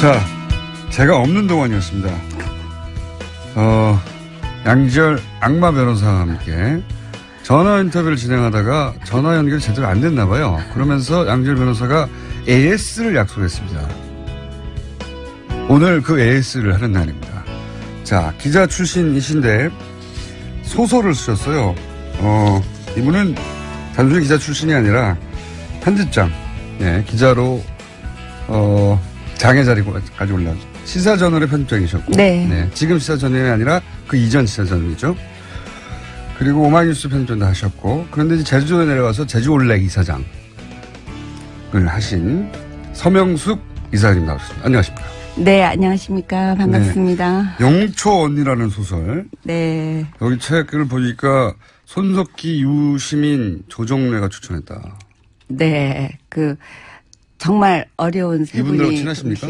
자, 제가 없는 동안이었습니다. 양지열 악마 변호사와 함께 전화 인터뷰를 진행하다가 전화 연결이 제대로 안 됐나 봐요. 그러면서 양지열 변호사가 AS를 약속했습니다. 오늘 그 AS를 하는 날입니다. 자, 기자 출신이신데 소설을 쓰셨어요. 이분은 단순히 기자 출신이 아니라 편집장, 네, 기자로 장의 자리까지 올라왔죠. 시사저널의 편집장이셨고, 네. 네, 지금 시사저널이 아니라 그 이전 시사저널이죠. 그리고 오마이뉴스 편집장도 하셨고, 그런데 이제 제주도에 내려가서 제주올레 이사장을 하신 서명숙 이사님 나오셨습니다. 안녕하십니까? 네, 안녕하십니까. 반갑습니다. 네. 영초 언니라는 소설. 네. 여기 책을 보니까 손석희, 유시민, 조정래가 추천했다. 네. 정말 어려운 세 분이. 이분들하고 친하십니까?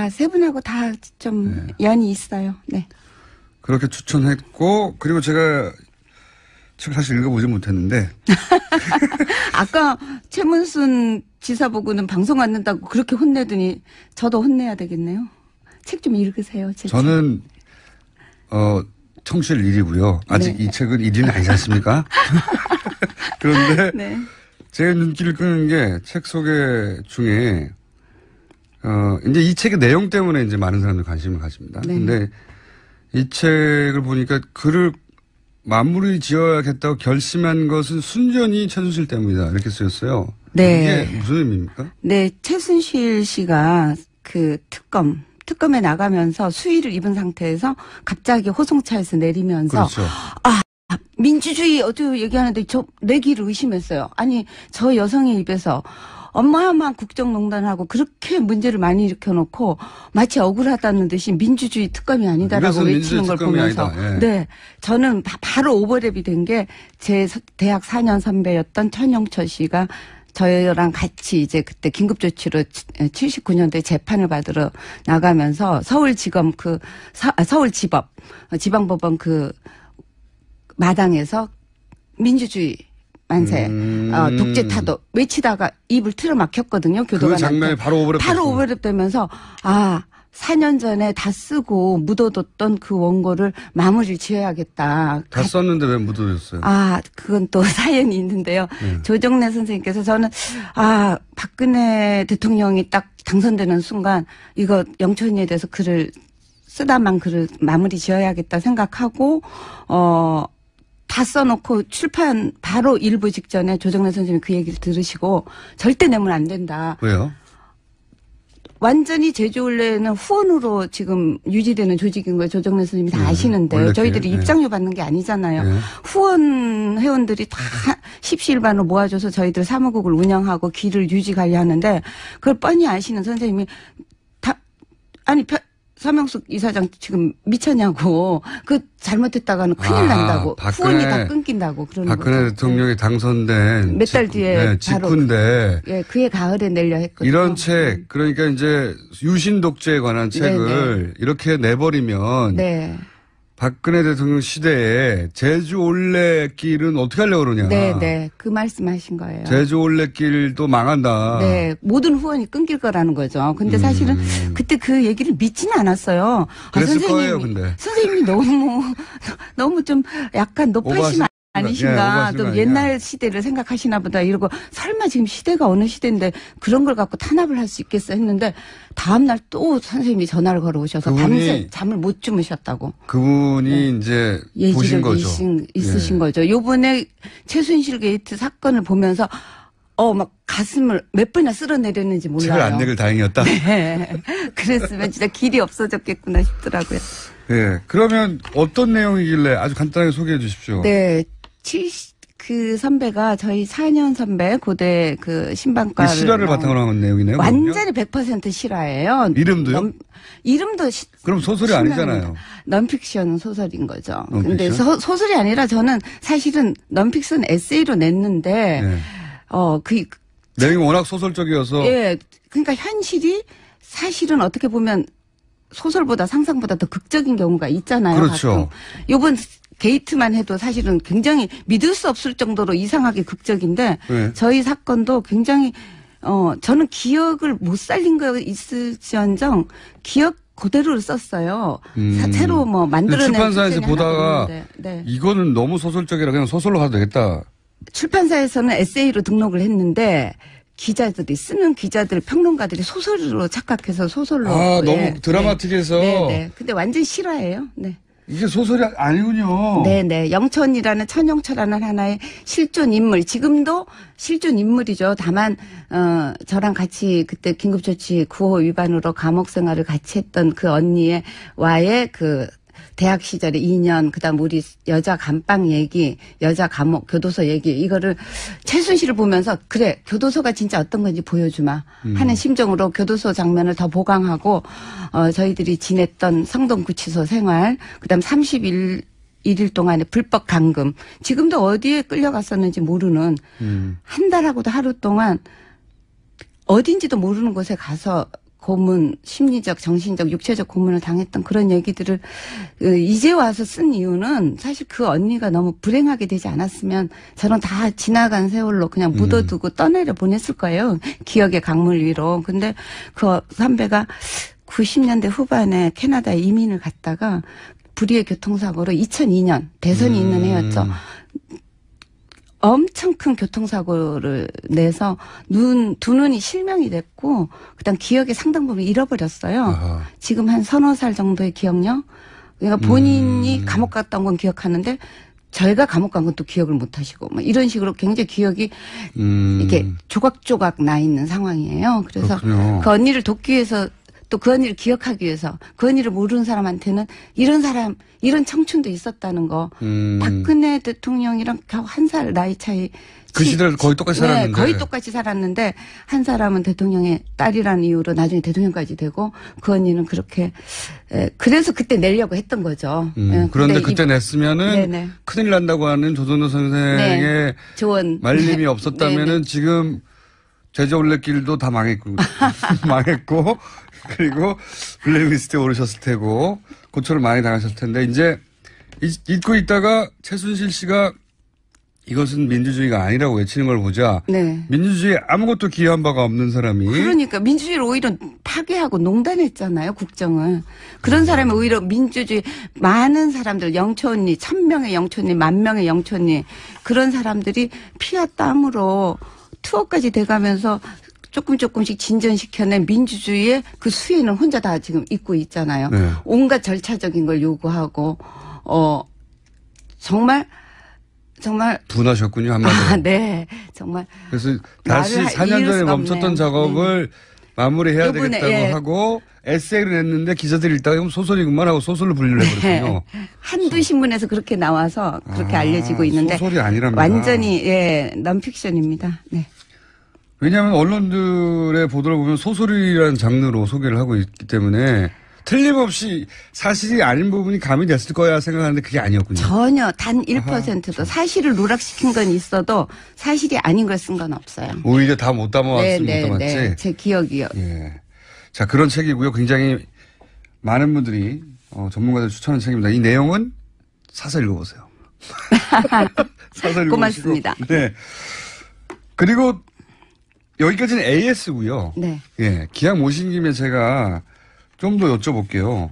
세 분하고 다 좀 연이 있어요. 네. 그렇게 추천했고, 그리고 제가 책 사실 읽어보지 못했는데. 아까 최문순 지사 보고는 방송 안 된다고 그렇게 혼내더니 저도 혼내야 되겠네요. 책 좀 읽으세요. 저는, 청취율 1위고요. 아직 네. 이 책은 1위는 아니지 않습니까? 그런데 네. 제 눈길을 끄는 게 책 소개 중에, 이제 이 책의 내용 때문에 이제 많은 사람들이 관심을 가집니다. 네. 근데 이 책을 보니까 글을 마무리 지어야겠다고 결심한 것은 순전히 최순실 때문이다. 이렇게 쓰였어요. 네. 이게 무슨 의미입니까? 네. 최순실 씨가 특검에 나가면서 수위를 입은 상태에서 갑자기 호송차에서 내리면서 그렇죠. 민주주의 어떻게 얘기하는데 내 귀를 의심했어요. 아니 저 여성의 입에서 어마어마한 국정농단하고 그렇게 문제를 많이 일으켜놓고 마치 억울하다는 듯이 민주주의 특검이 아니다라고 외치는 걸 보면서 예. 네, 저는 바로 오버랩이 된 게 제 대학 4년 선배였던 천영철 씨가 저랑 같이 이제 그때 긴급조치로 79년도에 재판을 받으러 나가면서 서울지검 서울지법 지방법원 마당에서 민주주의 만세, 독재 타도 외치다가 입을 틀어 막혔거든요. 교도관한테. 그 장면이 바로 오버랩. 바로 오버랩 되면서 4년 전에 다 쓰고 묻어뒀던 그 원고를 마무리 지어야겠다. 다 썼는데 왜 묻어뒀어요? 그건 또 사연이 있는데요. 조정래 선생님께서 저는 박근혜 대통령이 딱 당선되는 순간 이거 영천이에 대해서 글을 마무리 지어야겠다 생각하고 다 써놓고 출판 바로 일부 직전에 조정래 선생님이 그 얘기를 들으시고 절대 내면 안 된다. 왜요? 완전히 제주올레는 후원으로 지금 유지되는 조직인 거예요. 조정래 선생님이 다 아시는데 저희들이 입장료 받는 게 아니잖아요. 후원 회원들이 다 십시일반으로 모아줘서 저희들 사무국을 운영하고 길을 유지 관리하는데 그걸 뻔히 아시는 선생님이 서명숙 이사장 지금 미쳤냐고. 잘못했다가는 큰일 난다고. 후원이 다 끊긴다고 그러는 거죠. 박근혜 대통령이 당선된 몇 달 뒤에 직후인데 그해 가을에 내려 했거든요. 이런 책 그러니까 이제 유신 독재에 관한 책을 이렇게 내버리면 박근혜 대통령 시대에 제주 올레길은 어떻게 하려고 그러냐. 네. 그 말씀하신 거예요. 제주 올레길도 망한다. 네. 모든 후원이 끊길 거라는 거죠. 근데 사실은 그때 그 얘기를 믿지는 않았어요. 그랬을 거예요, 근데. 선생님이 너무 좀 약간 높아신 아니신가. 또 옛날 시대를 생각하시나 보다 이러고 설마 지금 시대가 어느 시대인데 그런 걸 갖고 탄압을 할 수 있겠어 했는데 다음날 또 선생님이 전화를 걸어오셔서 밤새 잠을 못 주무셨다고. 그분이 이제 보신 거죠. 있으신 거죠. 요번에 최순실 게이트 사건을 보면서 막 가슴을 몇 번이나 쓸어내렸는지 몰라요. 책을 안 내길 다행이었다. 네. 그랬으면 진짜 길이 없어졌겠구나 싶더라고요. 네. 그러면 어떤 내용이길래 아주 간단하게 소개해 주십시오. 네. 그 선배가 저희 4년 선배 고대 신방과를 실화를 바탕으로 한 내용이네요. 완전히 100% 실화예요. 이름도요? 이름도 그럼 소설이 아니잖아요. 넌픽션 소설인 거죠. 넌픽션? 근데 소설이 아니라 저는 사실은 넌픽션 에세이로 냈는데 내용이 워낙 소설적이어서 그러니까 현실이 사실은 어떻게 보면 소설보다 상상보다 더 극적인 경우가 있잖아요. 그렇죠. 요번 게이트만 해도 사실은 굉장히 믿을 수 없을 정도로 이상하게 극적인데 저희 사건도 굉장히 저는 기억을 못 살린 거 있을지언정 기억 그대로 썼어요. 새로 뭐 만들어낸 출판사에서 보다가 네. 이거는 너무 소설적이라 그냥 소설로 가도 되겠다. 출판사에서는 에세이로 등록을 했는데 기자들이 쓰는 기자들 평론가들이 소설로 착각해서 소설로 너무 드라마틱해서 네. 근데 완전 실화예요. 네. 이게 소설이 아니군요. 네네. 영천이라는 천영철라는 하나의 실존 인물. 지금도 실존 인물이죠. 다만 저랑 같이 그때 긴급조치 9호 위반으로 감옥 생활을 같이 했던 그 와의 그 대학 시절에 2년, 그다음 우리 여자 감방 얘기, 여자 감옥 교도소 얘기 이거를 최순실을 보면서 그래 교도소가 진짜 어떤 건지 보여주마 하는 심정으로 교도소 장면을 더 보강하고 저희들이 지냈던 성동구치소 생활, 그다음 31일 동안의 불법 감금, 지금도 어디에 끌려갔었는지 모르는 한 달하고도 하루 동안 어딘지도 모르는 곳에 가서 고문, 심리적, 정신적, 육체적 고문을 당했던 그런 얘기들을 이제 와서 쓴 이유는 사실 그 언니가 너무 불행하게 되지 않았으면 저는 다 지나간 세월로 그냥 묻어두고 떠내려 보냈을 거예요. 기억의 강물 위로. 근데 그 선배가 90년대 후반에 캐나다에 이민을 갔다가 불의의 교통사고로 2002년 대선이 있는 해였죠. 엄청 큰 교통사고를 내서 두 눈이 실명이 됐고 그다음 기억의 상당 부분 잃어버렸어요. 아하. 지금 한 서너 살 정도의 기억력. 그러니까 본인이 감옥 갔다 온 건 기억하는데 저희가 감옥 간 건 또 기억을 못 하시고 뭐 이런 식으로 굉장히 기억이 이렇게 조각조각 나 있는 상황이에요. 그래서 그렇군요. 그 언니를 돕기 위해서 또 그 언니를 기억하기 위해서 그 언니를 모르는 사람한테는 이런 청춘도 있었다는 거. 박근혜 대통령이랑 겨우 한 살 나이 차이. 그 시대를 거의 똑같이 살았는데. 네, 거의 똑같이 살았는데 한 사람은 대통령의 딸이라는 이유로 나중에 대통령까지 되고 그 언니는 그렇게 그래서 그때 내려고 했던 거죠. 그런데 그때 냈으면은 네네. 큰일 난다고 하는 조선호 선생의 네, 조언. 말림이 없었다면은 지금 제주올레길도 다 망했고 그리고 블랙리스트에 오르셨을 테고 고초를 많이 당하셨을 텐데 이제 잊고 있다가 최순실 씨가 이것은 민주주의가 아니라고 외치는 걸 보자. 네. 민주주의에 아무것도 기여한 바가 없는 사람이. 그러니까 민주주의를 오히려 파괴하고 농단했잖아요. 국정을. 그런 사람이 오히려 민주주의 많은 사람들 영촌리 1000명의 영촌리 10,000명의 영촌리 그런 사람들이 피와 땀으로 투어까지 돼가면서 조금씩 진전시켜낸 민주주의의 그 수혜는 혼자 다 지금 입고 있잖아요. 네. 온갖 절차적인 걸 요구하고 정말 분하셨군요 한마디로. 네, 정말. 그래서 다시 4년 전에 멈췄던 없네요. 작업을 마무리해야 되겠다고 하고 에세이를 냈는데 기자들이 읽다가 소설이구만 하고 소설로 분류를 해버렸군요. 한두 신문에서 그렇게 나와서 그렇게 알려지고 있는데 소설이 아니랍니다. 완전히 넌픽션입니다. 네. 왜냐하면 언론들의 보도를 보면 소설이라는 장르로 소개를 하고 있기 때문에 틀림없이 사실이 아닌 부분이 가미됐을 거야 생각하는데 그게 아니었군요. 전혀 단 1%도 사실을 누락시킨 건 있어도 사실이 아닌 걸 쓴 건 없어요. 오히려 다 못 담아왔으면 못 담았지. 네, 제 기억이요. 예. 자, 그런 책이고요. 굉장히 많은 분들이 전문가들 추천하는 책입니다. 이 내용은 사서 읽어보세요. 사서 읽어보시고. 고맙습니다. 네. 그리고 여기까지는 AS고요. 네. 예. 기왕 모신 김에 제가 좀 더 여쭤볼게요.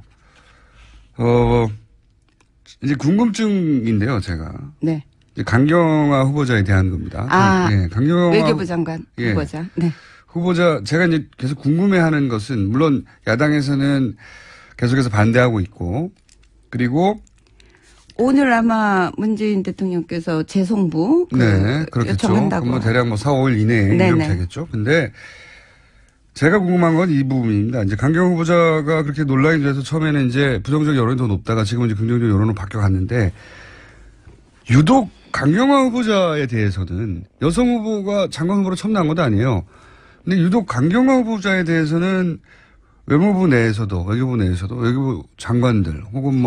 이제 궁금증인데요, 제가. 네. 이제 강경화 후보자에 대한 겁니다. 예. 강경화 외교부 장관 후보자. 네. 후보자, 제가 이제 계속 궁금해하는 것은 물론 야당에서는 계속해서 반대하고 있고 그리고 오늘 아마 문재인 대통령께서 재송부 네, 그렇겠죠. 요청한다고. 뭐 대략 4, 5일 이내에 이러면 되겠죠. 근데 제가 궁금한 건 이 부분입니다. 이제 강경화 후보자가 그렇게 논란이 돼서 처음에는 이제 부정적 여론이 더 높다가 지금은 이제 긍정적 여론으로 바뀌어갔는데 유독 강경화 후보자에 대해서는 여성 후보가 장관 후보로 처음 나온 것도 아니에요. 근데 유독 강경화 후보자에 대해서는 외무부 내에서도 외교부 장관들 혹은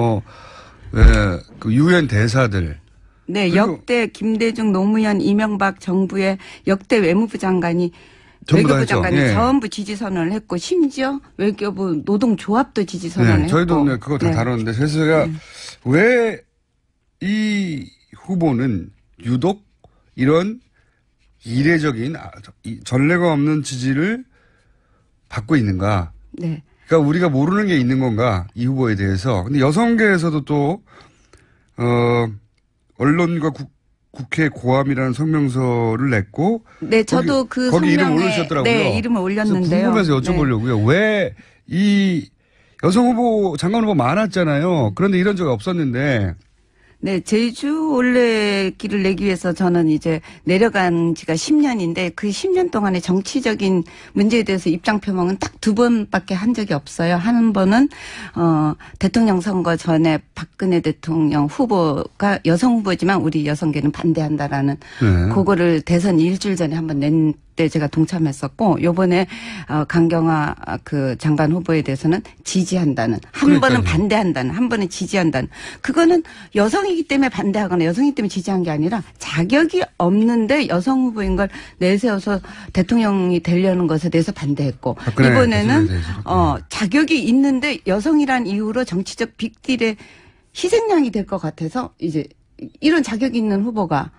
그 유엔 대사들. 네, 역대 김대중, 노무현, 이명박 정부의 역대 외무부 장관이 외교부 장관이 전부 지지 선언을 했고 심지어 외교부 노동조합도 지지 선언을 했고. 저희도 그거 다 다뤘는데 그래서 제가 왜 이 후보는 유독 이런 이례적인 전례가 없는 지지를 받고 있는가? 네. 그러니까 우리가 모르는 게 있는 건가? 이 후보에 대해서. 근데 여성계에서도 또 언론과 국회 고함이라는 성명서를 냈고. 네, 저도 거기 이름 올리셨더라고요. 네, 이름을 올렸는데요. 궁금해서 여쭤보려고요. 네. 왜 이 여성 후보, 장관 후보 많았잖아요. 그런데 이런 적 없었는데. 네, 제주 올레길을 내기 위해서 저는 이제 내려간 지가 10년인데 그 10년 동안의 정치적인 문제에 대해서 입장 표명은 딱 2번밖에 한 적이 없어요. 한 번은 대통령 선거 전에 박근혜 대통령 후보가 여성 후보지만 우리 여성계는 반대한다라는 그거를 대선 일주일 전에 한번 낸 때 제가 동참했었고 요번에 강경화 그 장관 후보에 대해서는 지지한다는 한 번은 반대한다는 한 번은 지지한다는 그거는 여성이기 때문에 반대하거나 여성이기 때문에 지지한 게 아니라 자격이 없는데 여성 후보인 걸 내세워서 대통령이 되려는 것에 대해서 반대했고 이번에는 자격이 있는데 여성이란 이유로 정치적 빅딜의 희생양이 될 것 같아서 이제 이런 자격이 있는 후보가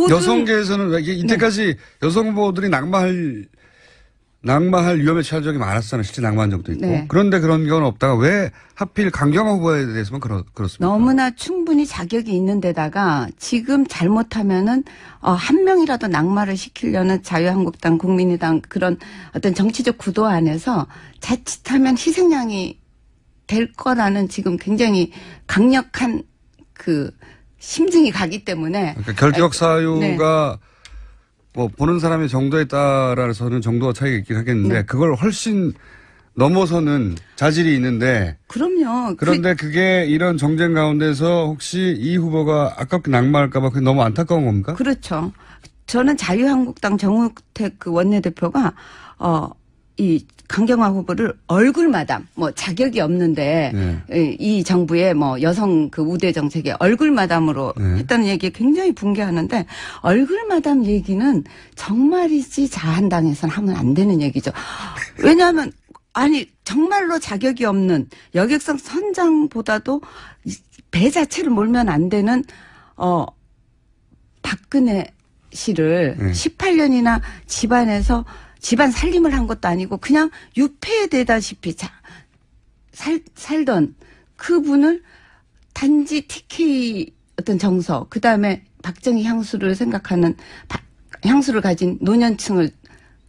여성계에서는 이때까지 여성 후보들이 낙마할 위험에 처한 적이 많았잖아요. 실제 낙마한 적도 있고. 네. 그런데 그런 건 없다가 왜 하필 강경화 후보에 대해서만 그렇습니까? 너무나 충분히 자격이 있는 데다가 지금 잘못하면은 한 명이라도 낙마를 시키려는 자유한국당, 국민의당 그런 어떤 정치적 구도 안에서 자칫하면 희생양이 될 거라는 지금 굉장히 강력한 그 심증이 가기 때문에. 그러니까 결격 사유가 뭐 보는 사람의 정도에 따라서는 정도가 차이가 있긴 하겠는데 그걸 훨씬 넘어서는 자질이 있는데. 그럼요. 그런데 그게 이런 정쟁 가운데서 혹시 이 후보가 아깝게 낙마할까 봐 그게 너무 안타까운 겁니까? 그렇죠. 저는 자유한국당 정우택 그 원내대표가 이 강경화 후보를 얼굴마담 뭐 자격이 없는데 이 정부의 뭐 여성 그 우대 정책에 얼굴마담으로 했다는 얘기에 굉장히 붕괴하는데 얼굴마담 얘기는 정말이지 자한당에서는 하면 안 되는 얘기죠. 왜냐하면 아니 정말로 자격이 없는 여객선 선장보다도 배 자체를 몰면 안 되는 박근혜 씨를 18년이나 집안에서 집안 살림을 한 것도 아니고 그냥 유폐되다시피 살던 그분을 단지 TK 어떤 정서 그다음에 박정희 향수를 생각하는 향수를 가진 노년층을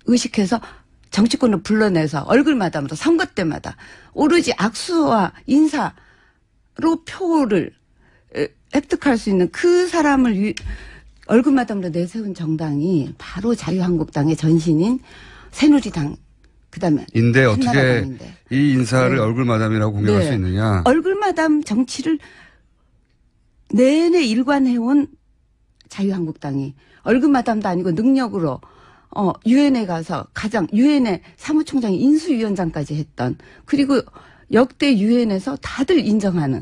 의식해서 정치권을 불러내서 얼굴마담으로 선거 때마다 오로지 악수와 인사로 표를 획득할 수 있는 그 사람을 얼굴마담으로 내세운 정당이 바로 자유한국당의 전신인 새누리당 그다음에 인데 어떻게 이 인사를 얼굴마담이라고 공격할 수 있느냐. 얼굴마담 정치를 내내 일관해온 자유한국당이 얼굴마담도 아니고 능력으로 유엔에 가서 유엔의 사무총장이 인수위원장까지 했던 그리고 역대 유엔에서 다들 인정하는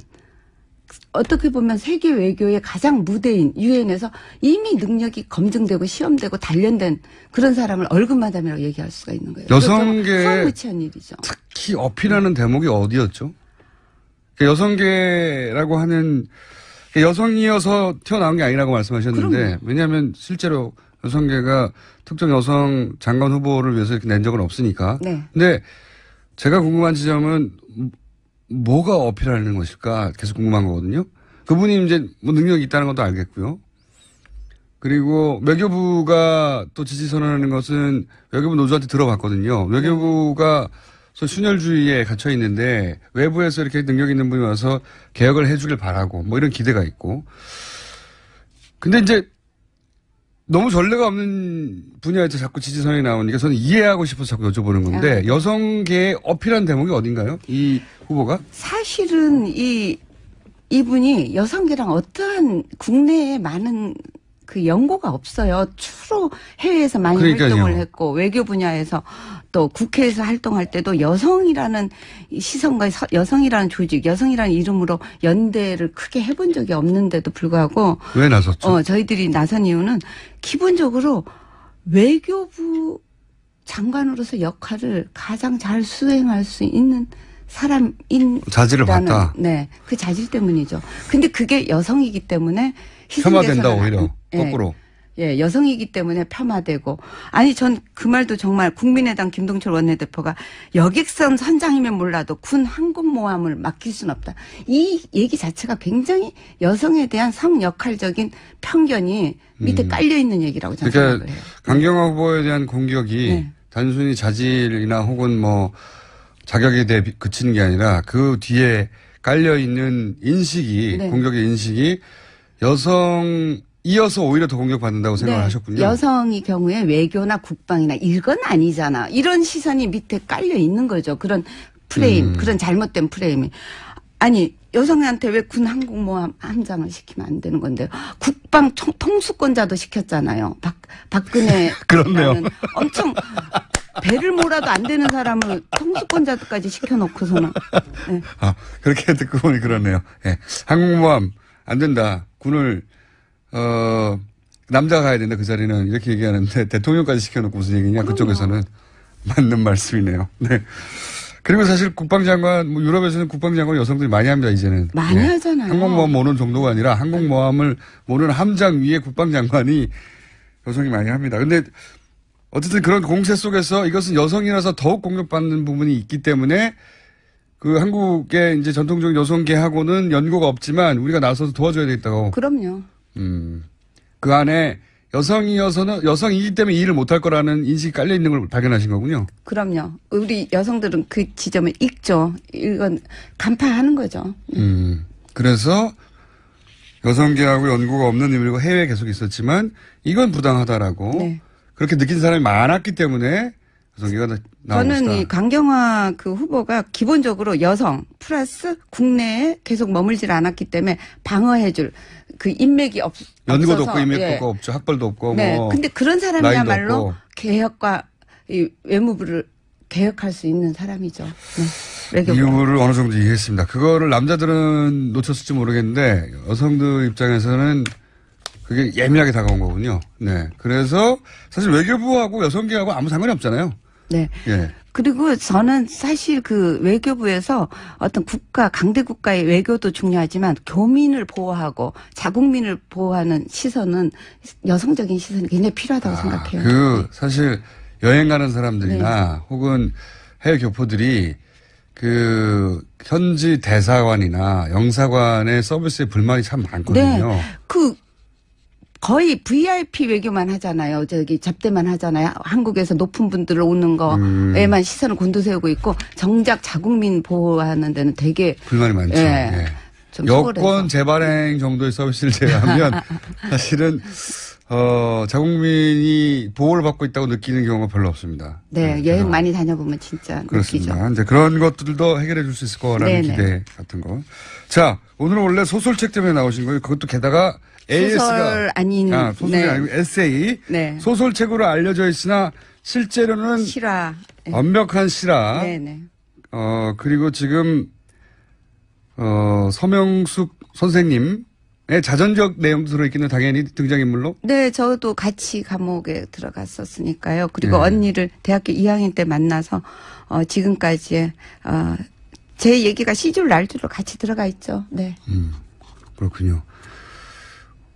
어떻게 보면 세계 외교의 가장 무대인 유엔에서 이미 능력이 검증되고 시험되고 단련된 그런 사람을 얼굴마담이라고 얘기할 수가 있는 거예요. 여성계 후한무치한 일이죠. 특히 어필하는 대목이 어디였죠? 여성계라고 하는 여성이어서 태어난 게 아니라고 말씀하셨는데 그럼요. 왜냐하면 실제로 여성계가 특정 여성 장관 후보를 위해서 이렇게 낸 적은 없으니까. 네. 근데 제가 궁금한 지점은 뭐가 어필하는 것일까 계속 궁금한 거거든요. 그분이 이제 뭐 능력이 있다는 것도 알겠고요. 그리고 외교부가 또 지지 선언하는 것은 외교부 노조한테 들어봤거든요. 외교부가 순혈주의에 갇혀 있는데 외부에서 이렇게 능력 있는 분이 와서 개혁을 해주길 바라고 뭐 이런 기대가 있고. 근데 이제 너무 전례가 없는 분야에서 자꾸 지지 선언이 나오니까 저는 이해하고 싶어서 자꾸 여쭤보는 건데 여성계에 어필한 대목이 어딘가요? 이 후보가? 사실은 이분이 여성계랑 어떠한 국내에 많은 그 연고가 없어요. 주로 해외에서 많이 그러니까요. 활동을 했고 외교 분야에서 또 국회에서 활동할 때도 여성이라는 시선과 여성이라는 조직, 여성이라는 이름으로 연대를 크게 해본 적이 없는데도 불구하고 왜 나섰죠? 저희들이 나선 이유는 기본적으로 외교부 장관으로서 역할을 가장 잘 수행할 수 있는 사람인 자질을 봤다. 네, 그 자질 때문이죠. 근데 그게 여성이기 때문에 폄하된다 오히려 거꾸로. 예, 여성이기 때문에 폄하되고. 아니, 전 그 말도 정말 국민의당 김동철 원내대표가 여객선 선장이면 몰라도 군 항공모함을 맡길 순 없다. 이 얘기 자체가 굉장히 여성에 대한 성역할적인 편견이 밑에 깔려있는 얘기라고 저는 생각을 해요. 강경화 후보에 대한 공격이 네. 단순히 자질이나 혹은 뭐 자격에 대해 그치는 게 아니라 그 뒤에 깔려있는 인식이, 네. 공격의 인식이 이어서 오히려 더 공격받는다고 생각을 네. 하셨군요. 여성의 경우에 외교나 국방이나 이건 아니잖아. 이런 시선이 밑에 깔려 있는 거죠. 그런 프레임, 그런 잘못된 프레임이. 아니, 여성한테 왜 군 항공모함 함장을 시키면 안 되는 건데요. 국방 통수권자도 시켰잖아요. 박근혜. 그렇네요. 엄청 배를 몰아도 안 되는 사람을 통수권자도까지 시켜놓고서는. 네. 아, 그렇게 듣고 보니 그렇네요. 네. 항공모함 안 된다. 군을 남자가 가야 된다 그 자리는 이렇게 얘기하는데 대통령까지 시켜놓고 무슨 얘기냐. 그럼요. 그쪽에서는 맞는 말씀이네요. 네. 그리고 사실 국방장관, 뭐 유럽에서는 국방장관 여성들이 많이 합니다, 이제는. 많이 네. 하잖아요. 항공모함 모는 정도가 아니라 항공모함을 모는 함장 위에 국방장관이 여성이 많이 합니다. 근데 어쨌든 그런 공세 속에서 이것은 여성이라서 더욱 공격받는 부분이 있기 때문에 그 한국의 이제 전통적인 여성계하고는 연고가 없지만 우리가 나서서 도와줘야 되겠다고. 그럼요. 그 안에 여성이기 때문에 이 일을 못할 거라는 인식이 깔려 있는 걸 발견하신 거군요. 그럼요. 우리 여성들은 그 지점을 읽죠. 이건 간파하는 거죠. 그래서 여성계하고 연고가 없는 의미로 해외에 계속 있었지만 이건 부당하다라고 네. 그렇게 느낀 사람이 많았기 때문에 여성계가 나온 것이다. 저는 이 강경화 그 후보가 기본적으로 여성 플러스 국내에 계속 머물질 않았기 때문에 방어해줄 그 인맥이 연고도 없어서. 없고 인맥도 예. 없고 학벌도 없고 네. 뭐. 근데 그런 사람이야말로 개혁과 이 외무부를 개혁할 수 있는 사람이죠. 네. 이유를 어느 정도 이해했습니다. 그거를 남자들은 놓쳤을지 모르겠는데 여성들 입장에서는 그게 예민하게 다가온 거군요. 네. 그래서 사실 외교부하고 여성계하고 아무 상관이 없잖아요. 네. 예. 그리고 저는 사실 그 외교부에서 어떤 강대 국가의 외교도 중요하지만 교민을 보호하고 자국민을 보호하는 시선은 여성적인 시선이 굉장히 필요하다고 생각해요. 네. 사실 여행 가는 사람들이나 네. 혹은 해외 교포들이 그 현지 대사관이나 영사관의 서비스에 불만이 참 많거든요. 네. 거의 VIP 외교만 하잖아요. 접대만 하잖아요. 한국에서 높은 분들 오는 거에만 시선을 곤두세우고 있고 정작 자국민 보호하는 데는 되게 불만이 많죠. 예. 좀 여권 재발행 정도의 서비스를 제외하면 사실은 자국민이 보호를 받고 있다고 느끼는 경우가 별로 없습니다. 네, 여행 많이 다녀보면 진짜 그렇습니다. 느끼죠. 이제 그런 것들도 해결해 줄 수 있을 거라는 네네. 기대 같은 거. 자, 오늘은 원래 소설책 때문에 나오신 거예요. 그것도 게다가 소설 아닌 소설이 네. 아니고 에세이. 네. 소설책으로 알려져 있으나 실제로는 실화. 네. 완벽한 실화. 네네. 그리고 지금 서명숙 선생님의 자전적 내용도 들어있기는 당연히 등장인물로. 네, 저도 같이 감옥에 들어갔었으니까요. 그리고 네. 언니를 대학교 2학년 때 만나서 지금까지 제 얘기가 시줄 날줄로 같이 들어가 있죠. 네. 그렇군요.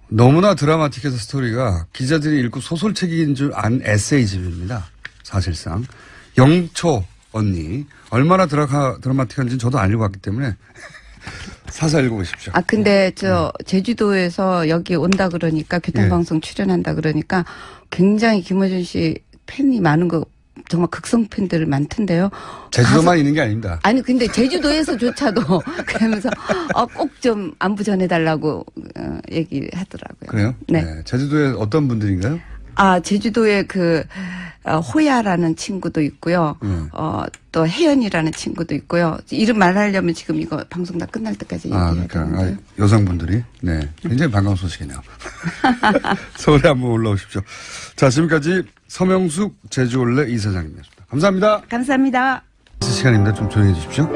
너무나 드라마틱해서 스토리가 기자들이 읽고 소설책인 줄 안 에세이집입니다. 사실상. 영초 언니. 얼마나 드라마틱한지는 저도 안 읽어봤기 때문에 사서 읽어보십시오. 근데 제주도에서 여기 온다 그러니까 교통방송 출연한다 그러니까 굉장히 김어준 씨 팬이 많은 거 정말 극성 팬들 많던데요. 제주도만 있는 게 아닙니다. 아니 근데 제주도에서조차도 그러면서 꼭 좀 안부 전해달라고 얘기하더라고요. 그래요? 네. 제주도에 어떤 분들인가요? 제주도에 호야라는 친구도 있고요. 또 혜연이라는 친구도 있고요. 이름 말하려면 지금 이거 방송 다 끝날 때까지 얘기해야 되는데. 여성분들이. 네. 굉장히 반가운 소식이네요. 서울에 한번 올라오십시오. 자, 지금까지 서명숙 제주올레 이사장님이었습니다. 감사합니다. 감사합니다. 시간입니다. 좀 조용히 해 주십시오.